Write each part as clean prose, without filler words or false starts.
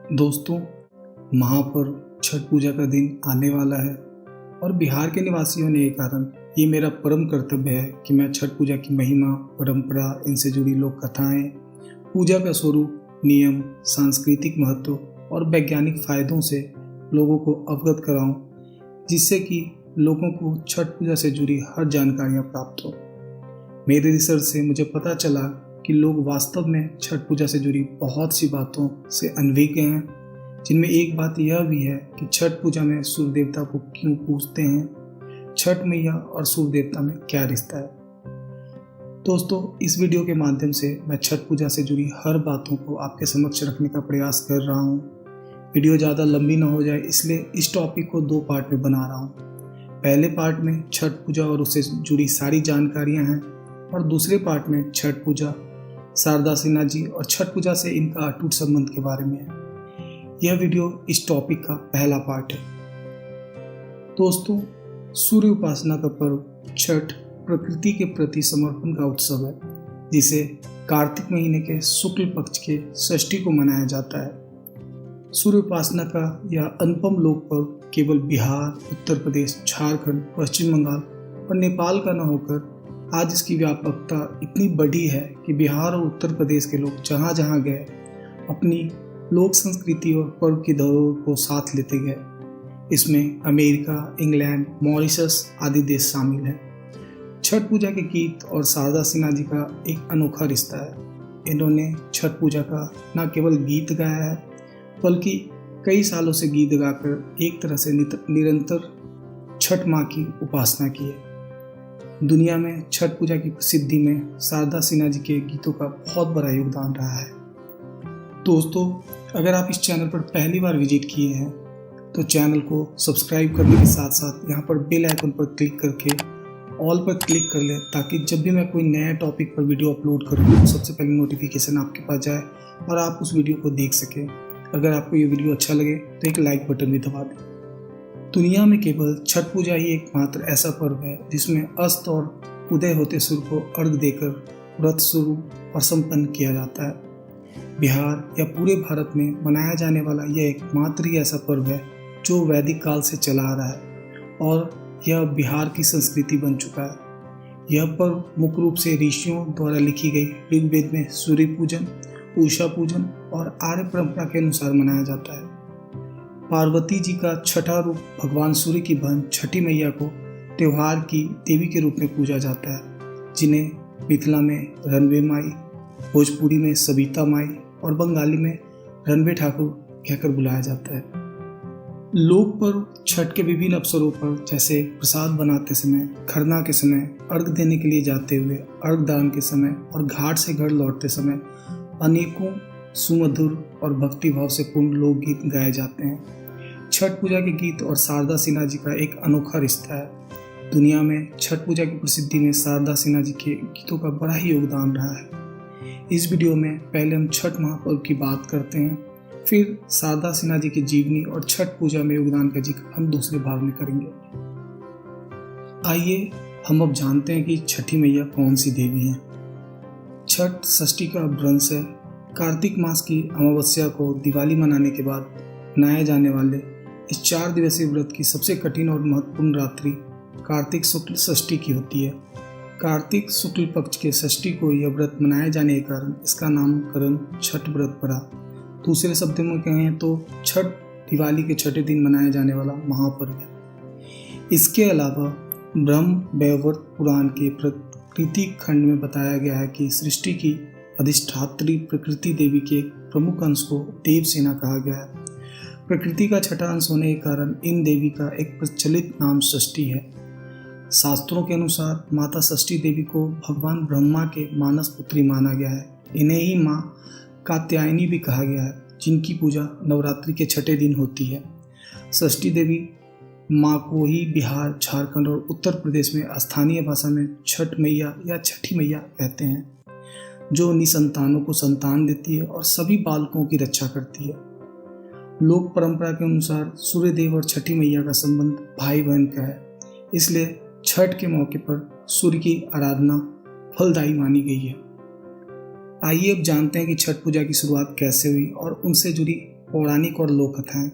दोस्तों, महापर्व छठ पूजा का दिन आने वाला है और बिहार के निवासी होने के कारण ये मेरा परम कर्तव्य है कि मैं छठ पूजा की महिमा, परंपरा, इनसे जुड़ी लोक कथाएं, पूजा का स्वरूप, नियम, सांस्कृतिक महत्व और वैज्ञानिक फायदों से लोगों को अवगत कराऊं, जिससे कि लोगों को छठ पूजा से जुड़ी हर जानकारियां प्राप्त हो। मेरे रिसर्च से मुझे पता चला कि लोग वास्तव में छठ पूजा से जुड़ी बहुत सी बातों से अनभिज्ञ हैं, जिनमें एक बात यह भी है कि छठ पूजा में सूर्य देवता को क्यों पूजते हैं, छठ मैया और सूर्य देवता में क्या रिश्ता है। दोस्तों, इस वीडियो के माध्यम से मैं छठ पूजा से जुड़ी हर बातों को आपके समक्ष रखने का प्रयास कर रहा हूँ। वीडियो ज़्यादा लंबी ना हो जाए, इसलिए इस टॉपिक को 2 पार्ट में बना रहा हूँ। पहले पार्ट में छठ पूजा और उससे जुड़ी सारी जानकारियाँ हैं और दूसरे पार्ट में छठ पूजा, शारदा सिन्हा जी और छठ पूजा से इनका अटूट संबंध के बारे में है। यह वीडियो इस टॉपिक का पहला पार्ट है। दोस्तों, सूर्य उपासना का पर्व छठ प्रकृति के प्रति समर्पण का उत्सव है, जिसे कार्तिक महीने के शुक्ल पक्ष के षष्ठी को मनाया जाता है। सूर्य उपासना का यह अनुपम लोक पर्व केवल बिहार, उत्तर प्रदेश, झारखंड, पश्चिम बंगाल और नेपाल का न होकर आज इसकी व्यापकता इतनी बड़ी है कि बिहार और उत्तर प्रदेश के लोग जहाँ जहाँ गए अपनी लोक संस्कृति और पर्व की धरोहर को साथ लेते गए। इसमें अमेरिका, इंग्लैंड, मॉरिशस आदि देश शामिल हैं। छठ पूजा के गीत और शारदा सिन्हा जी का एक अनोखा रिश्ता है। इन्होंने छठ पूजा का न केवल गीत गाया है, बल्कि कई सालों से गीत गाकर एक तरह से निरंतर छठ माँ की उपासना की है। दुनिया में छठ पूजा की प्रसिद्धि में शारदा सिन्हा जी के गीतों का बहुत बड़ा योगदान रहा है। दोस्तों, अगर आप इस चैनल पर पहली बार विजिट किए हैं तो चैनल को सब्सक्राइब करने के साथ साथ यहाँ पर बेल आइकन पर क्लिक करके ऑल पर क्लिक कर लें, ताकि जब भी मैं कोई नया टॉपिक पर वीडियो अपलोड करूँ तो सबसे पहले नोटिफिकेशन आपके पास जाए और आप उस वीडियो को देख सकें। अगर आपको ये वीडियो अच्छा लगे तो एक लाइक बटन भी दबा दें। दुनिया में केवल छठ पूजा ही एकमात्र ऐसा पर्व है जिसमें अस्त और उदय होते सूर्य को अर्घ देकर व्रत शुरू और संपन्न किया जाता है। बिहार या पूरे भारत में मनाया जाने वाला यह एकमात्र ही ऐसा पर्व है जो वैदिक काल से चला आ रहा है और यह बिहार की संस्कृति बन चुका है। यह पर्व मुख्य रूप से ऋषियों द्वारा लिखी गई ऋग्वेद में सूर्य पूजन, उषा पूजन और आर्य परंपरा के अनुसार मनाया जाता है। पार्वती जी का छठा रूप भगवान सूर्य की बहन छठी मैया को त्योहार की देवी के रूप में पूजा जाता है, जिन्हें मिथिला में रनवे माई, भोजपुरी में सविता माई और बंगाली में रनवे ठाकुर कहकर बुलाया जाता है। लोक पर्व छठ के विभिन्न अवसरों पर, जैसे प्रसाद बनाते समय, खरना के समय, अर्घ देने के लिए जाते हुए, अर्घ दान के समय और घाट से घर लौटते समय अनेकों सुमधुर और भक्तिभाव से पूर्ण लोकगीत गाए जाते हैं। छठ पूजा के गीत और शारदा सिन्हा जी का एक अनोखा रिश्ता है। दुनिया में छठ पूजा की प्रसिद्धि में शारदा सिन्हा जी के गीतों का बड़ा ही योगदान रहा है। इस वीडियो में पहले हम छठ महापर्व की बात करते हैं, फिर शारदा सिन्हा जी की जीवनी और छठ पूजा में योगदान का जिक्र हम दूसरे भाग में करेंगे। आइए हम अब जानते हैं कि छठी मैया कौन सी देवी हैं। छठ षष्ठी का अपभ्रंश है। कार्तिक मास की अमावस्या को दिवाली मनाने के बाद मनाए जाने वाले इस 4 दिवसीय व्रत की सबसे कठिन और महत्वपूर्ण रात्रि कार्तिक शुक्ल षष्ठी की होती है। कार्तिक शुक्ल पक्ष के षष्ठी को यह व्रत मनाए जाने के कारण इसका नामकरण छठ व्रत पड़ा। दूसरे शब्दों में कहें तो छठ दिवाली के छठे दिन मनाया जाने वाला महापर्व है। इसके अलावा ब्रह्म वैवर्त पुराण के प्रकृति खंड में बताया गया है कि सृष्टि की अधिष्ठात्री प्रकृति देवी के एक प्रमुख अंश को देवसेना कहा गया है। प्रकृति का छठा अंश होने के कारण इन देवी का एक प्रचलित नाम षष्ठी है। शास्त्रों के अनुसार माता षष्ठी देवी को भगवान ब्रह्मा के मानस पुत्री माना गया है। इन्हें ही माँ कात्यायनी भी कहा गया है, जिनकी पूजा नवरात्रि के छठे दिन होती है। षष्ठी देवी माँ को ही बिहार, झारखंड और उत्तर प्रदेश में स्थानीय भाषा में छठ मैया या छठी मैया कहते हैं, जो निसंतानों को संतान देती है और सभी बालकों की रक्षा करती है। लोक परंपरा के अनुसार सूर्यदेव और छठी मैया का संबंध भाई बहन का है, इसलिए छठ के मौके पर सूर्य की आराधना फलदायी मानी गई है। आइए अब जानते हैं कि छठ पूजा की शुरुआत कैसे हुई और उनसे जुड़ी पौराणिक और लोक कथाएं।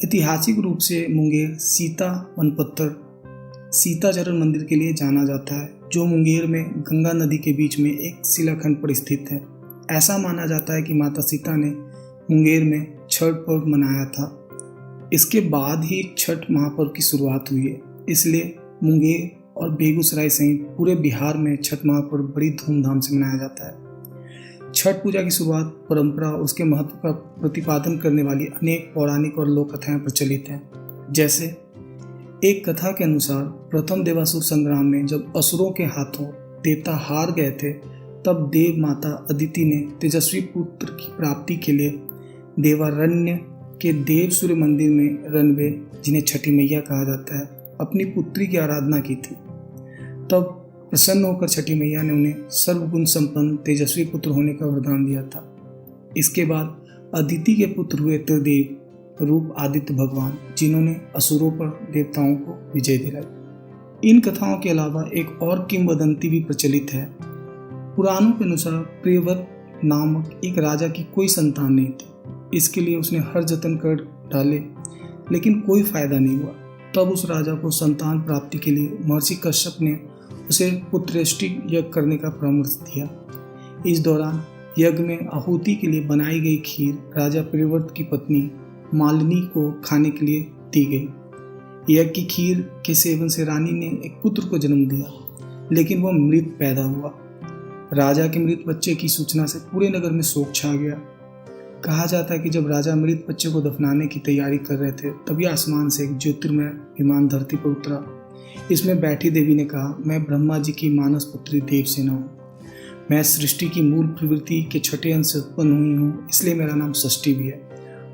ऐतिहासिक रूप से मुंगेर सीता वनपत्तर सीताचरण मंदिर के लिए जाना जाता है, जो मुंगेर में गंगा नदी के बीच में एक शिलाखंड पर स्थित है। ऐसा माना जाता है कि माता सीता ने मुंगेर में छठ पर्व मनाया था। इसके बाद ही छठ महापर्व की शुरुआत हुई है, इसलिए मुंगेर और बेगूसराय सहित पूरे बिहार में छठ महापर्व बड़ी धूमधाम से मनाया जाता है। छठ पूजा की शुरुआत परंपरा और उसके महत्व का प्रतिपादन करने वाली अनेक पौराणिक और लोक कथाएं प्रचलित हैं। जैसे एक कथा के अनुसार प्रथम देवासुर संग्राम में जब असुरों के हाथों देवता हार गए थे, तब देव माता अदिति ने तेजस्वी पुत्र की प्राप्ति के लिए देवारण्य के देव सूर्य मंदिर में रणवे, जिन्हें छठी मैया कहा जाता है, अपनी पुत्री की आराधना की थी। तब प्रसन्न होकर छठी मैया ने उन्हें सर्वगुण संपन्न तेजस्वी पुत्र होने का वरदान दिया था। इसके बाद अदिति के पुत्र हुए त्रिदेव रूप आदित्य भगवान, जिन्होंने असुरों पर देवताओं को विजय दिलाई। इन कथाओं के अलावा एक और किंवदंती भी प्रचलित है। पुराणों के अनुसार प्रियव्रत नामक एक राजा की कोई संतान नहीं थी। इसके लिए उसने हर जतन कर डाले, लेकिन कोई फायदा नहीं हुआ। तब उस राजा को संतान प्राप्ति के लिए महर्षि कश्यप ने उसे पुत्रेष्टि यज्ञ करने का परामर्श दिया। इस दौरान यज्ञ में आहुति के लिए बनाई गई खीर राजा प्रियव्रत की पत्नी मालिनी को खाने के लिए दी गई। यज्ञ की खीर के सेवन से रानी ने एक पुत्र को जन्म दिया, लेकिन वह मृत पैदा हुआ। राजा के मृत बच्चे की सूचना से पूरे नगर में शोक छा गया। कहा जाता है कि जब राजा मृत बच्चे को दफनाने की तैयारी कर रहे थे, तभी आसमान से एक ज्योतिर्मय विमान धरती पर उतरा। इसमें बैठी देवी ने कहा, मैं ब्रह्मा जी की मानस पुत्री देवसेना हूँ। मैं सृष्टि की मूल प्रवृत्ति के छठे अंश से उत्पन्न हुई हूँ, इसलिए मेरा नाम षष्ठी भी है,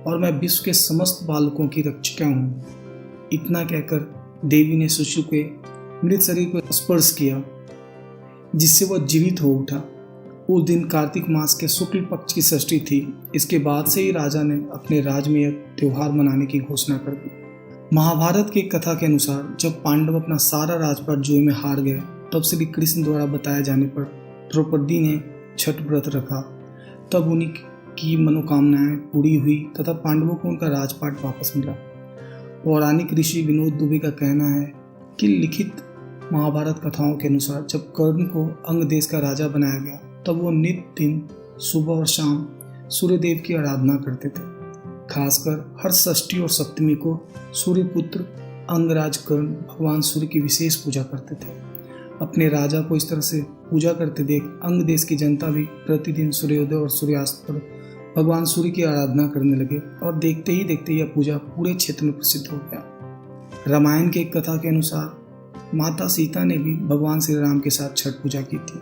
और मैं विश्व के समस्त बालकों की रक्षिका हूँ। इतना कहकर देवी ने शिशु के मृत शरीर को स्पर्श किया, जिससे वह जीवित हो उठा। उस दिन कार्तिक मास के शुक्ल पक्ष की षष्ठी थी। इसके बाद से ही राजा ने अपने राज्य में एक त्योहार मनाने की घोषणा कर दी। महाभारत की कथा के अनुसार जब पांडव अपना सारा राजपाट जुए में हार गए, तब श्री कृष्ण द्वारा बताए जाने पर द्रौपदी ने छठ व्रत रखा। तब उन्हीं की मनोकामनाएं पूरी हुई तथा पांडवों को उनका राजपाट वापस मिला। पौराणिक ऋषि विनोद दुबे का कहना है कि लिखित महाभारत कथाओं के अनुसार जब कर्ण को अंग देश का राजा बनाया गया, तब वो नित्य दिन सुबह और शाम सूर्यदेव की आराधना करते थे। खासकर हर षष्ठी और सप्तमी को सूर्यपुत्र अंगराज कर्ण भगवान सूर्य की विशेष पूजा करते थे। अपने राजा को इस तरह से पूजा करते देख अंग देश की जनता भी प्रतिदिन सूर्योदय और सूर्यास्त पर भगवान सूर्य की आराधना करने लगे, और देखते ही देखते यह पूजा पूरे क्षेत्र में प्रसिद्ध हो गया। रामायण की एक कथा के अनुसार माता सीता ने भी भगवान श्री राम के साथ छठ पूजा की थी।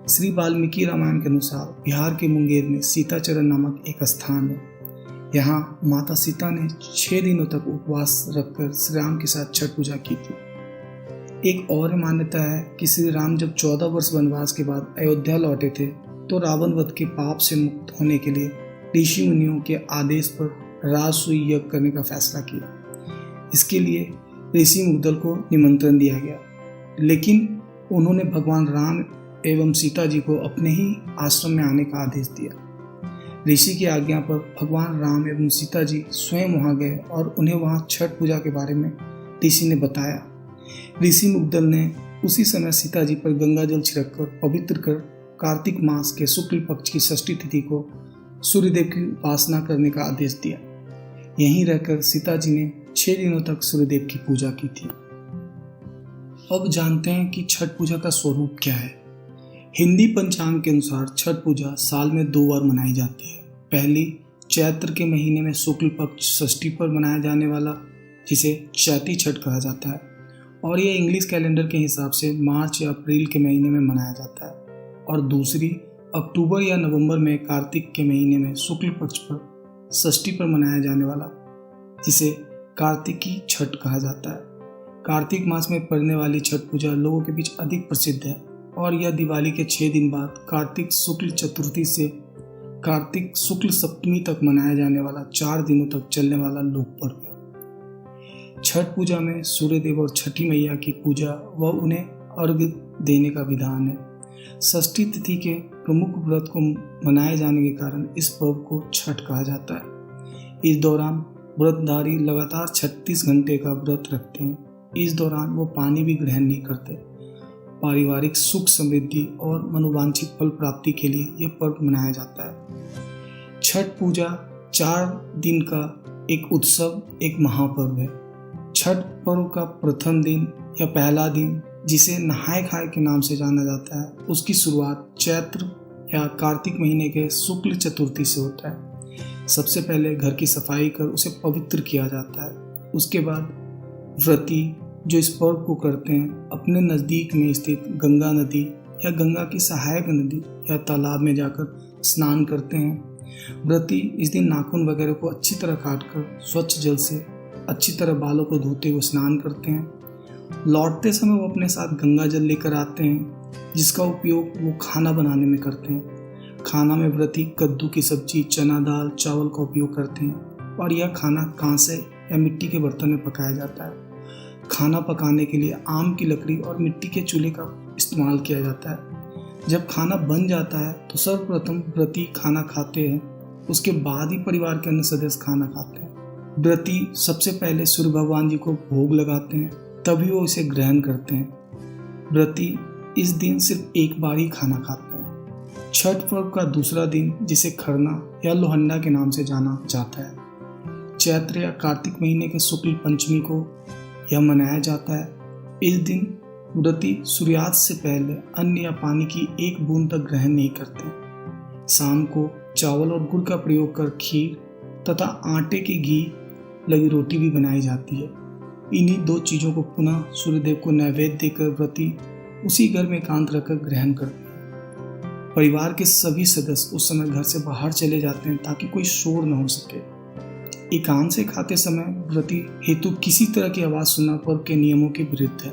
श्री वाल्मीकि रामायण के अनुसार बिहार के मुंगेर में सीताचरण नामक एक स्थान है। यहाँ माता सीता ने 6 दिनों तक उपवास रखकर श्री राम के साथ छठ पूजा की थी। एक और मान्यता है कि श्री राम जब 14 वर्ष वनवास के बाद अयोध्या लौटे थे, तो रावण वध के पाप से मुक्त होने के लिए ऋषि मुनियों के आदेश पर राजसूय यज्ञ करने का फैसला किया। इसके लिए ऋषि मुग्दल को निमंत्रण दिया गया, लेकिन उन्होंने भगवान राम एवं सीता जी को अपने ही आश्रम में आने का आदेश दिया। ऋषि की आज्ञा पर भगवान राम एवं सीता जी स्वयं वहां गए और उन्हें वहां छठ पूजा के बारे में ऋषि ने बताया। ऋषि मुग्दल ने उसी समय सीता जी पर गंगा जल छिड़ककर पवित्र कर कार्तिक मास के शुक्ल पक्ष की षष्ठी तिथि को सूर्यदेव की उपासना करने का आदेश दिया। यहीं रहकर सीता जी ने 6 दिनों तक सूर्यदेव की पूजा की थी। अब जानते हैं कि छठ पूजा का स्वरूप क्या है। हिंदी पंचांग के अनुसार छठ पूजा साल में 2 बार मनाई जाती है। पहली चैत्र के महीने में शुक्ल पक्ष षष्ठी पर मनाया जाने वाला, जिसे चैती छठ कहा जाता है, और यह इंग्लिश कैलेंडर के हिसाब से मार्च या अप्रैल के महीने में मनाया जाता है। और दूसरी अक्टूबर या नवंबर में कार्तिक के महीने में शुक्ल पक्ष पर षष्ठी पर मनाया जाने वाला, जिसे कार्तिकी छठ कहा जाता है। कार्तिक मास में पड़ने वाली छठ पूजा लोगों के बीच अधिक प्रसिद्ध है, और यह दिवाली के 6 दिन बाद कार्तिक शुक्ल चतुर्थी से कार्तिक शुक्ल सप्तमी तक मनाया जाने वाला 4 दिनों तक चलने वाला लोक पर्व है। छठ पूजा में सूर्यदेव और छठी मैया की पूजा व उन्हें अर्घ्य देने का विधान है। षष्ठी तिथि के प्रमुख व्रत को मनाए जाने के कारण इस पर्व को छठ कहा जाता है। इस दौरान व्रतधारी लगातार 36 घंटे का व्रत रखते हैं। इस दौरान वो पानी भी ग्रहण नहीं करते। पारिवारिक सुख समृद्धि और मनोवांछित फल प्राप्ति के लिए यह पर्व मनाया जाता है। छठ पूजा 4 दिन का एक उत्सव, एक महापर्व है। छठ पर्व का प्रथम दिन या पहला दिन, जिसे नहाय खाए के नाम से जाना जाता है, उसकी शुरुआत चैत्र या कार्तिक महीने के शुक्ल चतुर्थी से होता है। सबसे पहले घर की सफाई कर उसे पवित्र किया जाता है। उसके बाद व्रती जो इस पर्व को करते हैं अपने नज़दीक में स्थित गंगा नदी या गंगा की सहायक नदी या तालाब में जाकर स्नान करते हैं। व्रती इस दिन नाखून वगैरह को अच्छी तरह काटकर स्वच्छ जल से अच्छी तरह बालों को धोते हुए स्नान करते हैं। लौटते समय वो अपने साथ गंगा जल लेकर आते हैं, जिसका उपयोग वो खाना बनाने में करते हैं। खाना में व्रती कद्दू की सब्जी, चना दाल, चावल का उपयोग करते हैं और यह खाना कांसे या मिट्टी के बर्तन में पकाया जाता है। खाना पकाने के लिए आम की लकड़ी और मिट्टी के चूल्हे का इस्तेमाल किया जाता है। जब खाना बन जाता है तो सर्वप्रथम व्रती खाना खाते हैं, उसके बाद ही परिवार के अन्य सदस्य खाना खाते हैं। व्रती सबसे पहले सूर्य भगवान जी को भोग लगाते हैं, तभी वो इसे ग्रहण करते हैं। व्रती इस दिन सिर्फ एक बार ही खाना खाते हैं। छठ पर्व का दूसरा दिन, जिसे खरना या लोहंडा के नाम से जाना जाता है, चैत्र या कार्तिक महीने के शुक्ल पंचमी को यह मनाया जाता है। इस दिन व्रती सूर्यास्त से पहले अन्न या पानी की एक बूंद तक ग्रहण नहीं करते। शाम को चावल और गुड़ का प्रयोग कर खीर तथा आटे की घी लगी रोटी भी बनाई जाती है। इन्हीं 2 चीज़ों को पुनः सूर्यदेव को नैवेद्य देकर व्रती उसी घर में एकांत रखकर ग्रहण करते हैं। परिवार के सभी सदस्य उस समय घर से बाहर चले जाते हैं ताकि कोई शोर न हो सके। एकांत से खाते समय व्रती हेतु किसी तरह की आवाज़ सुनना पर्व के नियमों के विरुद्ध है।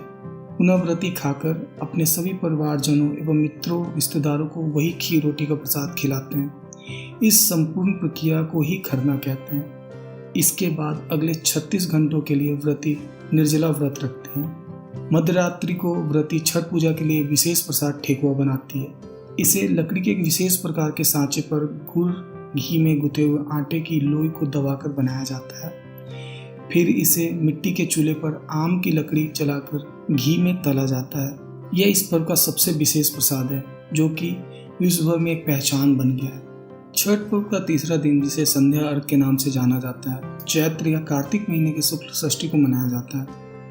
पुनः व्रती खाकर अपने सभी परिवारजनों एवं मित्रों रिश्तेदारों को वही खीर रोटी का प्रसाद खिलाते हैं। इस संपूर्ण प्रक्रिया को ही खरना कहते हैं। इसके बाद अगले 36 घंटों के लिए व्रती निर्जला व्रत रखते हैं। मध्यरात्रि को व्रती छठ पूजा के लिए विशेष प्रसाद ठेकुआ बनाती है। इसे लकड़ी के एक विशेष प्रकार के सांचे पर गुड़ घी में गुथे हुए आटे की लोई को दबाकर बनाया जाता है। फिर इसे मिट्टी के चूल्हे पर आम की लकड़ी जलाकर घी में तला जाता है। यह इस पर्व का सबसे विशेष प्रसाद है, जो कि विश्व भर में एक पहचान बन गया है। छठ पर्व का तीसरा दिन, जिसे संध्या अर्घ के नाम से जाना जाता है, चैत्र या कार्तिक महीने की शुक्ल षष्ठी को मनाया जाता है।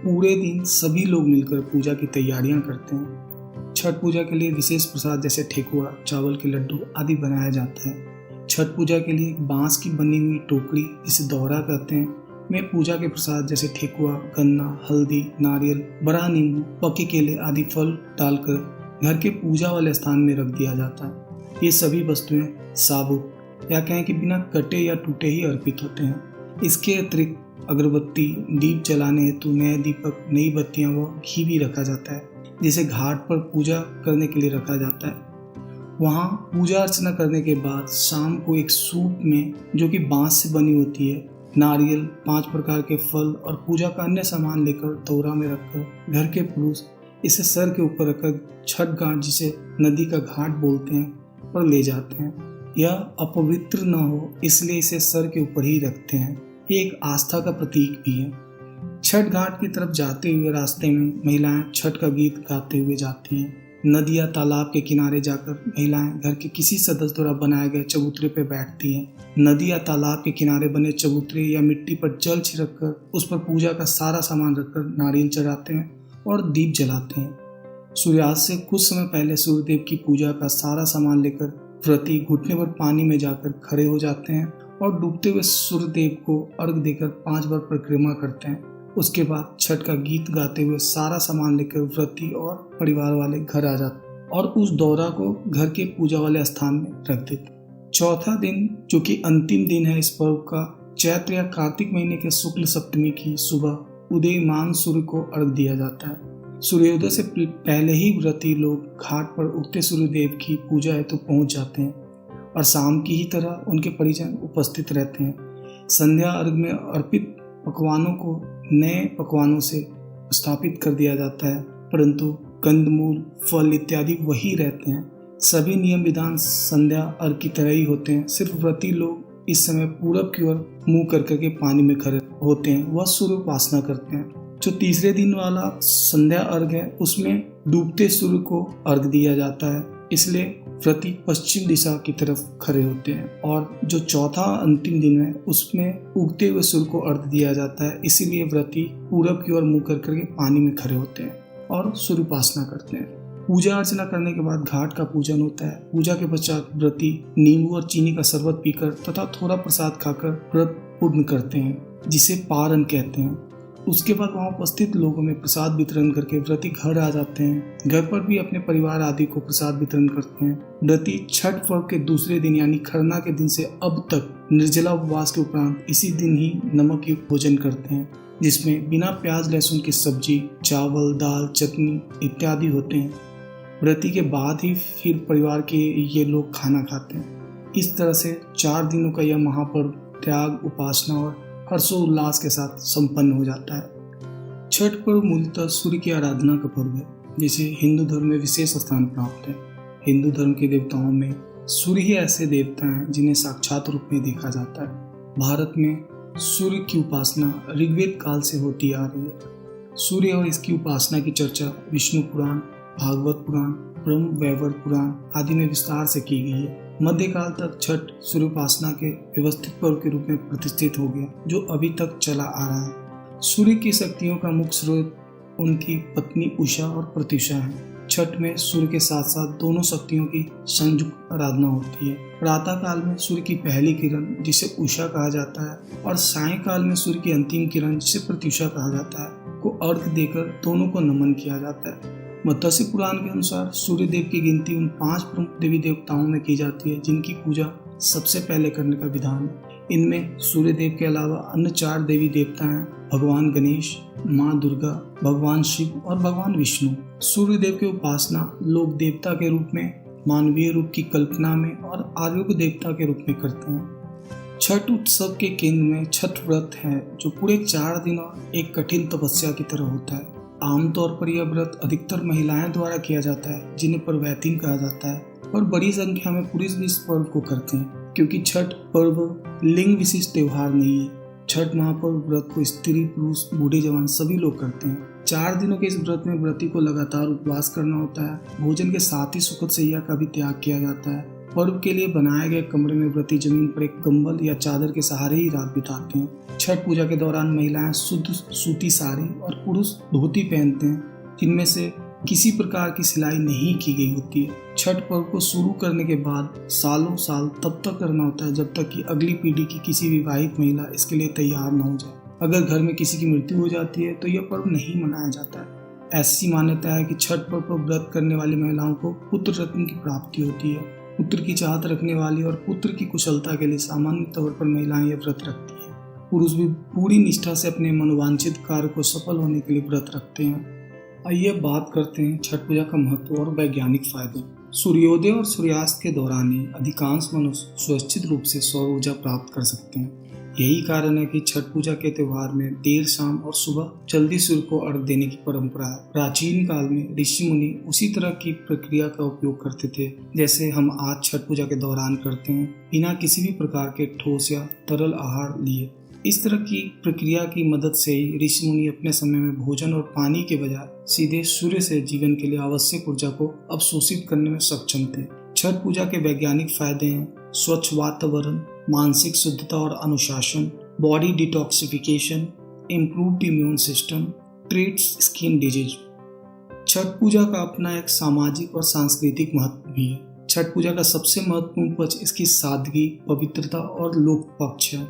पूरे दिन सभी लोग मिलकर पूजा की तैयारियां करते हैं। छठ पूजा के लिए विशेष प्रसाद जैसे ठेकुआ, चावल के लड्डू आदि बनाया जाता है। छठ पूजा के लिए बांस की बनी हुई टोकरी, जिसे दौरा कहते हैं, में पूजा के प्रसाद जैसे ठेकुआ, गन्ना, हल्दी, नारियल, बड़ा नींबू, पके केले आदि फल डालकर घर के पूजा वाले स्थान में रख दिया जाता है। ये सभी वस्तुएं साबुत या कहें कि बिना कटे या टूटे ही अर्पित होते हैं। इसके अतिरिक्त अगरबत्ती, दीप जलाने हेतु नए दीपक, नई बत्तियां व घी भी रखा जाता है, जिसे घाट पर पूजा करने के लिए रखा जाता है। वहाँ पूजा अर्चना करने के बाद शाम को एक सूप में, जो कि बांस से बनी होती है, नारियल, 5 प्रकार के फल और पूजा का अन्य सामान लेकर दौरा में रखकर घर के पुरुष इसे सर के ऊपर रखकर छठ घाट, जिसे नदी का घाट बोलते हैं, पर ले जाते हैं। यह अपवित्र न हो इसलिए इसे सर के ऊपर ही रखते हैं। ये एक आस्था का प्रतीक भी है। छठ घाट की तरफ जाते हुए रास्ते में महिलाएं छठ का गीत गाते हुए जाती हैं। नदी या तालाब के किनारे जाकर महिलाएं घर के किसी सदस्य द्वारा बनाए गए चबूतरे पर बैठती हैं। नदी या तालाब के किनारे बने चबूतरे या मिट्टी पर जल छिड़क कर उस पर पूजा का सारा सामान रखकर नारियल चढ़ाते हैं और दीप जलाते हैं। सूर्यास्त से कुछ समय पहले सूर्यदेव की पूजा का सारा सामान लेकर व्रती घुटने पर पानी में जाकर खड़े हो जाते हैं और डूबते हुए सूर्यदेव को अर्घ देकर 5 बार परिक्रमा करते हैं। उसके बाद छठ का गीत गाते हुए सारा सामान लेकर व्रती और परिवार वाले घर आ जाते और उस दौरा को घर के पूजा वाले स्थान में रख देते। चौथा दिन, जो कि अंतिम दिन है इस पर्व का, चैत्र या कार्तिक महीने के शुक्ल सप्तमी की सुबह उदयमान सूर्य को अर्घ दिया जाता है। सूर्योदय से पहले ही व्रती लोग घाट पर उगते सूर्यदेव की पूजा हेतु पहुंच जाते हैं और शाम की ही तरह उनके परिजन उपस्थित रहते हैं। संध्या अर्घ में अर्पित पकवानों को नए पकवानों से स्थापित कर दिया जाता है, परंतु कंदमूल, फल इत्यादि वही रहते हैं। सभी नियम विधान संध्या अर्घ की तरह ही होते हैं। सिर्फ व्रती लोग इस समय पूरब की ओर मुंह कर करके पानी में खड़े होते हैं, वह सूर्य उपासना करते हैं। जो तीसरे दिन वाला संध्या अर्घ है उसमें डूबते सूर्य को अर्घ दिया जाता है, इसलिए व्रती पश्चिम दिशा की तरफ खड़े होते हैं। और जो चौथा अंतिम दिन है उसमें उगते हुए सूर्य को अर्घ दिया जाता है, इसीलिए व्रती पूरब की ओर मुंह कर करके पानी में खड़े होते हैं और सूर्य उपासना करते हैं। पूजा अर्चना करने के बाद घाट का पूजन होता है। पूजा के पश्चात व्रती नींबू और चीनी का शरबत पीकर तथा थोड़ा प्रसाद खाकर व्रत पूर्ण करते हैं, जिसे पारण कहते हैं। उसके बाद वहाँ उपस्थित लोगों में प्रसाद वितरण करके व्रती घर आ जाते हैं। घर पर भी अपने परिवार आदि को प्रसाद वितरण करते हैं। व्रती छठ पर्व के दूसरे दिन यानी खरना के दिन से अब तक निर्जला उपवास के उपरांत इसी दिन ही नमक युक्त भोजन करते हैं, जिसमें बिना प्याज लहसुन की सब्जी, चावल, दाल, चटनी इत्यादि होते हैं। व्रती के बाद ही फिर परिवार के ये लोग खाना खाते हैं। इस तरह से 4 दिनों का यह महापर्व त्याग, उपासना और हर्षोल्लास के साथ संपन्न हो जाता है। छठ पर्व मूलतः सूर्य की आराधना का पर्व है, जिसे हिंदू धर्म में विशेष स्थान प्राप्त है। हिंदू धर्म के देवताओं में सूर्य ही ऐसे देवता हैं जिन्हें साक्षात रूप में देखा जाता है। भारत में सूर्य की उपासना ऋग्वेद काल से होती आ रही है। सूर्य और इसकी उपासना की चर्चा विष्णु पुराण, भागवत पुराण, ब्रह्म वैवर्त पुराण आदि में विस्तार से की गई है। मध्यकाल तक छठ सूर्य उपासना के व्यवस्थित पर्व के रूप में प्रतिष्ठित हो गया, जो अभी तक चला आ रहा है। सूर्य की शक्तियों का मुख्य स्रोत उनकी पत्नी उषा और प्रत्युषा है। छठ में सूर्य के साथ साथ दोनों शक्तियों की संयुक्त आराधना होती है। प्रातः काल में सूर्य की पहली किरण, जिसे उषा कहा जाता है, और सायंकाल में सूर्य की अंतिम किरण, जिसे प्रत्युषा कहा जाता है, को अर्घ देकर दोनों को नमन किया जाता है। मत्स्य पुराण के अनुसार सूर्य देव की गिनती उन 5 प्रमुख देवी देवताओं में की जाती है जिनकी पूजा सबसे पहले करने का विधान है। इनमें सूर्य देव के अलावा अन्य 4 देवी देवता हैं: भगवान गणेश, माँ दुर्गा, भगवान शिव और भगवान विष्णु। सूर्य देव की उपासना लोग देवता के रूप में, मानवीय रूप की कल्पना में और आरोग्य देवता के रूप में करते हैं। छठ उत्सव के केंद्र में छठ व्रत है, जो पूरे 4 दिन और एक कठिन तपस्या की तरह होता है। आमतौर पर यह व्रत अधिकतर महिलाएं द्वारा किया जाता है, जिन्हें पर्वैतीन कहा जाता है, और बड़ी संख्या में पुरुष भी इस पर्व को करते हैं, क्योंकि छठ पर्व लिंग विशिष्ट त्योहार नहीं है। छठ महापर्व व्रत को स्त्री, पुरुष, बूढ़े, जवान सभी लोग करते हैं। 4 दिनों के इस व्रत में व्रती को लगातार उपवास करना होता है। भोजन के साथ ही सुखद शैया का भी त्याग किया जाता है। पर्व के लिए बनाए गए कमरे में व्रती जमीन पर एक कंबल या चादर के सहारे ही रात बिताते हैं। छठ पूजा के दौरान महिलाएं शुद्ध सूती साड़ी और पुरुष धोती पहनते हैं, जिनमें से किसी प्रकार की सिलाई नहीं की गई होती है। छठ पर्व को शुरू करने के बाद सालों साल तब तक करना होता है जब तक कि अगली पीढ़ी की किसी विवाहित महिला इसके लिए तैयार न हो जाए। अगर घर में किसी की मृत्यु हो जाती है तो यह पर्व नहीं मनाया जाता है। ऐसी मान्यता है कि छठ पर्व पर व्रत करने वाली महिलाओं को पुत्र रत्न की प्राप्ति होती है। पुत्र की चाहत रखने वाली और पुत्र की कुशलता के लिए सामान्य तौर पर महिलाएं यह व्रत रखती हैं। पुरुष भी पूरी निष्ठा से अपने मनोवांछित कार्य को सफल होने के लिए व्रत रखते हैं। आइए बात करते हैं छठ पूजा का महत्व और वैज्ञानिक फायदे। सूर्योदय और सूर्यास्त के दौरान ही अधिकांश मनुष्य सुरक्षित रूप से सौर ऊर्जा प्राप्त कर सकते हैं। यही कारण है कि छठ पूजा के त्योहार में देर शाम और सुबह जल्दी सूर्य को अर्घ देने की परंपरा है। प्राचीन काल में ऋषि मुनि उसी तरह की प्रक्रिया का उपयोग करते थे जैसे हम आज छठ पूजा के दौरान करते हैं, बिना किसी भी प्रकार के ठोस या तरल आहार लिए। इस तरह की प्रक्रिया की मदद से ही ऋषि मुनि अपने समय में भोजन और पानी के बजाय सीधे सूर्य से जीवन के लिए आवश्यक ऊर्जा को अवशोषित करने में सक्षम थे। छठ पूजा के वैज्ञानिक फायदे हैं: स्वच्छ वातावरण, मानसिक शुद्धता और अनुशासन, body detoxification, improved immune system, treats skin disease. Chhath Puja का अपना एक सामाजिक और सांस्कृतिक महत्व भी है। छठ पूजा का सबसे महत्वपूर्ण पक्ष इसकी सादगी, पवित्रता और लोक पक्ष है।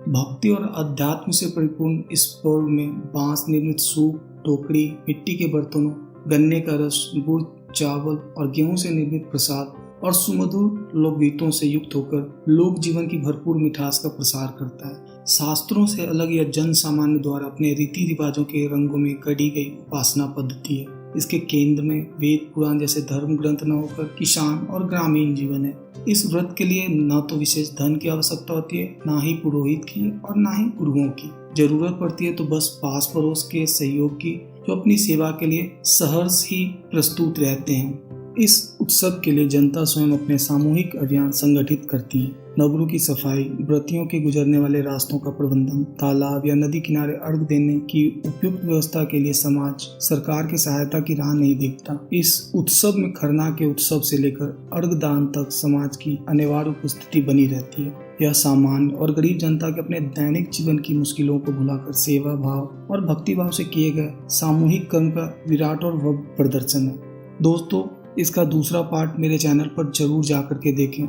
भक्ति और अध्यात्म से परिपूर्ण इस पर्व में बांस निर्मित सूप, टोकरी, मिट्टी के बर्तनों, गन्ने का रस, गुड़, चावल और गेहूं से निर्मित प्रसाद और सुमधुर लोकगीतों से युक्त होकर लोक जीवन की भरपूर मिठास का प्रसार करता है। शास्त्रों से अलग यह जन सामान्य द्वारा अपने रीति रिवाजों के रंगों में गढ़ी गई उपासना पद्धति है। इसके केंद्र में वेद पुराण जैसे धर्म ग्रंथ न होकर किसान और ग्रामीण जीवन है। इस व्रत के लिए न तो विशेष धन की आवश्यकता होती है, ना ही पुरोहित की और ना ही गुरुओं की। जरूरत पड़ती है तो बस पास पड़ोस के सहयोग की, जो अपनी सेवा के लिए सहर्ष ही प्रस्तुत रहते हैं। इस उत्सव के लिए जनता स्वयं अपने सामूहिक अभियान संगठित करती है। नगरों की सफाई, व्रतियों के गुजरने वाले रास्तों का प्रबंधन, तालाब या नदी किनारे अर्घ देने की उपयुक्त व्यवस्था के लिए समाज सरकार की सहायता की राह नहीं देखता। इस उत्सव में खरना के उत्सव से लेकर अर्घ दान तक समाज की अनिवार्य उपस्थिति बनी रहती है। यह सामान्य और गरीब जनता के अपने दैनिक जीवन की मुश्किलों को भुलाकर सेवा भाव और भक्ति भाव से किए गए सामूहिक कर्म का विराट और भव्य प्रदर्शन है। दोस्तों, इसका दूसरा पार्ट मेरे चैनल पर जरूर जाकर के देखें।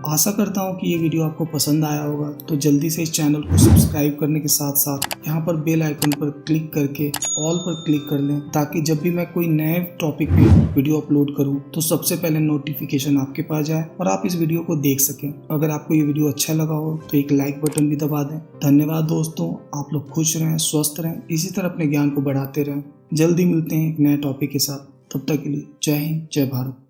आशा करता हूँ कि ये वीडियो आपको पसंद आया होगा, तो जल्दी से इस चैनल को सब्सक्राइब करने के साथ साथ यहाँ पर बेल आइकन पर क्लिक करके ऑल पर क्लिक कर लें, ताकि जब भी मैं कोई नए टॉपिक पे वीडियो अपलोड करूँ तो सबसे पहले नोटिफिकेशन आपके पास जाए और आप इस वीडियो को देख सकें। अगर आपको ये वीडियो अच्छा लगा हो तो एक लाइक बटन भी दबा दें। धन्यवाद दोस्तों, आप लोग खुश रहें, स्वस्थ रहें, इसी तरह अपने ज्ञान को बढ़ाते रहें। जल्दी मिलते हैं एक नए टॉपिक के साथ, तब तक के लिए जय हिंद, जय भारत।